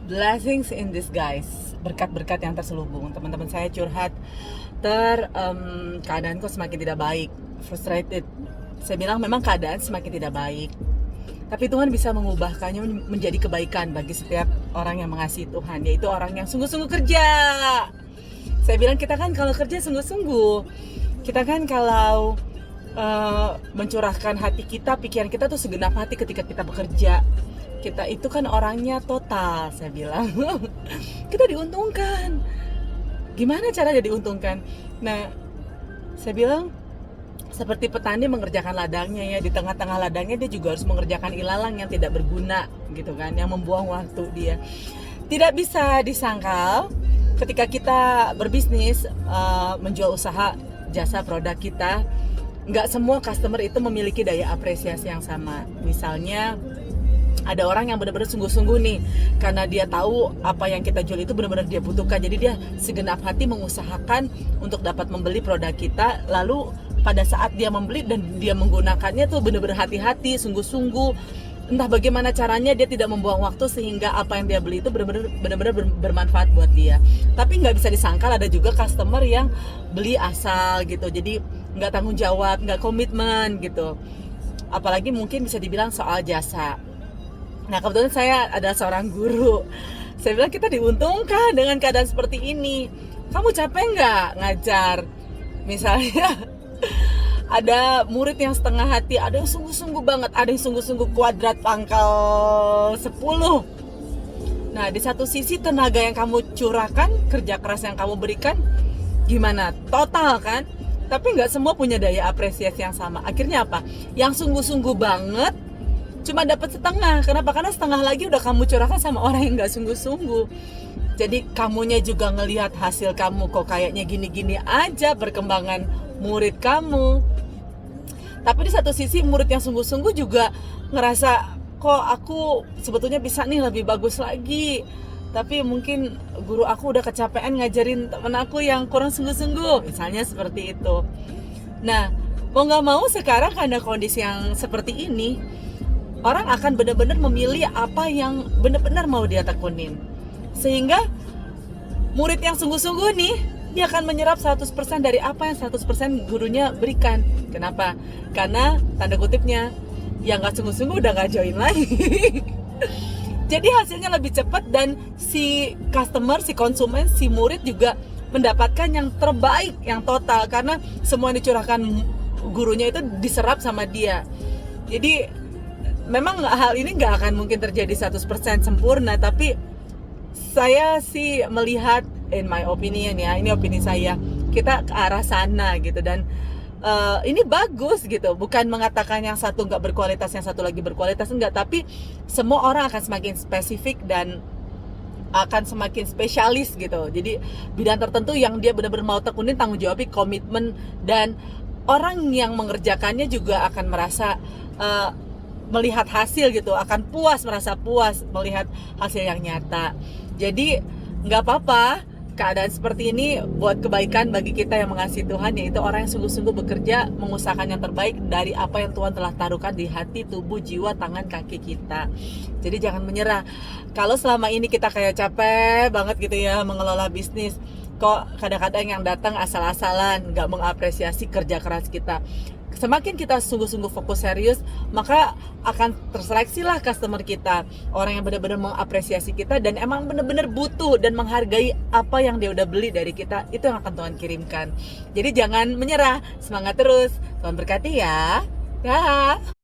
Blessings in disguise, berkat-berkat yang terselubung. Teman-teman saya curhat, keadaanku semakin tidak baik, frustrated. Saya bilang memang keadaan semakin tidak baik, tapi Tuhan bisa mengubahkannya menjadi kebaikan bagi setiap orang yang mengasihi Tuhan, yaitu orang yang sungguh-sungguh kerja. Saya bilang kita kan kalau kerja sungguh-sungguh, kita kan kalau mencurahkan hati kita, pikiran kita tuh segenap hati ketika kita bekerja. Kita itu kan orangnya total, saya bilang. Kita diuntungkan. Gimana caranya diuntungkan? Nah, saya bilang seperti petani mengerjakan ladangnya ya, di tengah-tengah ladangnya dia juga harus mengerjakan ilalang yang tidak berguna gitu kan, yang membuang waktu dia. Tidak bisa disangkal ketika kita berbisnis, menjual usaha, jasa, produk kita, nggak semua customer itu memiliki daya apresiasi yang sama. Misalnya ada orang yang benar-benar sungguh-sungguh nih, karena dia tahu apa yang kita jual itu benar-benar dia butuhkan, jadi dia segenap hati mengusahakan untuk dapat membeli produk kita. Lalu pada saat dia membeli dan dia menggunakannya tuh benar-benar hati-hati, sungguh-sungguh. Entah bagaimana caranya dia tidak membuang waktu sehingga apa yang dia beli itu benar-benar bermanfaat buat dia. Tapi nggak bisa disangkal ada juga customer yang beli asal gitu, jadi nggak tanggung jawab, nggak komitmen gitu. Apalagi mungkin bisa dibilang soal jasa. Nah, kebetulan saya adalah seorang guru. Saya bilang kita diuntungkan dengan keadaan seperti ini. Kamu capek nggak ngajar? Misalnya ada murid yang setengah hati, ada yang sungguh-sungguh banget, ada yang sungguh-sungguh kuadrat pangkal 10. Nah, di satu sisi tenaga yang kamu curahkan, kerja keras yang kamu berikan, gimana? Total kan? Tapi nggak semua punya daya apresiasi yang sama. Akhirnya apa? Yang sungguh-sungguh banget cuma dapat setengah. Kenapa? Karena setengah lagi udah kamu curahkan sama orang yang nggak sungguh-sungguh. Jadi kamunya juga ngelihat hasil kamu kok kayaknya gini-gini aja perkembangan murid kamu. Tapi di satu sisi murid yang sungguh-sungguh juga ngerasa kok aku sebetulnya bisa nih lebih bagus lagi. Tapi mungkin guru aku udah kecapean ngajarin temen aku yang kurang sungguh-sungguh. Misalnya seperti itu. Nah, mau nggak mau sekarang karena kondisi yang seperti ini, orang akan benar-benar memilih apa yang benar-benar mau dia tekunin. Sehingga murid yang sungguh-sungguh nih, dia akan menyerap 100% dari apa yang 100% gurunya berikan. Kenapa? Karena tanda kutipnya, yang gak sungguh-sungguh udah gak join lagi. Jadi hasilnya lebih cepat dan si customer, si konsumen, si murid juga mendapatkan yang terbaik, yang total. Karena semua yang dicurahkan gurunya itu diserap sama dia. Jadi memang hal ini gak akan mungkin terjadi 100% sempurna, tapi saya sih melihat, in my opinion ya, ini opini saya, kita ke arah sana gitu. Dan ini bagus gitu, bukan mengatakan yang satu nggak berkualitas, yang satu lagi berkualitas, enggak, tapi semua orang akan semakin spesifik dan akan semakin spesialis gitu. Jadi bidang tertentu yang dia benar-benar mau tekunin, tanggung jawabnya, komitmen, dan orang yang mengerjakannya juga akan merasa melihat hasil gitu, akan puas, merasa puas melihat hasil yang nyata. Jadi nggak apa-apa keadaan seperti ini buat kebaikan bagi kita yang mengasihi Tuhan, yaitu orang yang sungguh-sungguh bekerja mengusahakan yang terbaik dari apa yang Tuhan telah taruhkan di hati, tubuh, jiwa, tangan, kaki kita. Jadi jangan menyerah. Kalau selama ini kita kayak capek banget gitu ya mengelola bisnis, kok kadang-kadang yang datang asal-asalan, nggak mengapresiasi kerja keras kita. Semakin kita sungguh-sungguh fokus serius, maka akan terseleksilah customer kita, orang yang benar-benar mengapresiasi kita dan emang benar-benar butuh dan menghargai apa yang dia udah beli dari kita. Itu yang akan Tuhan kirimkan. Jadi jangan menyerah, semangat terus. Tuhan berkati ya. Dah.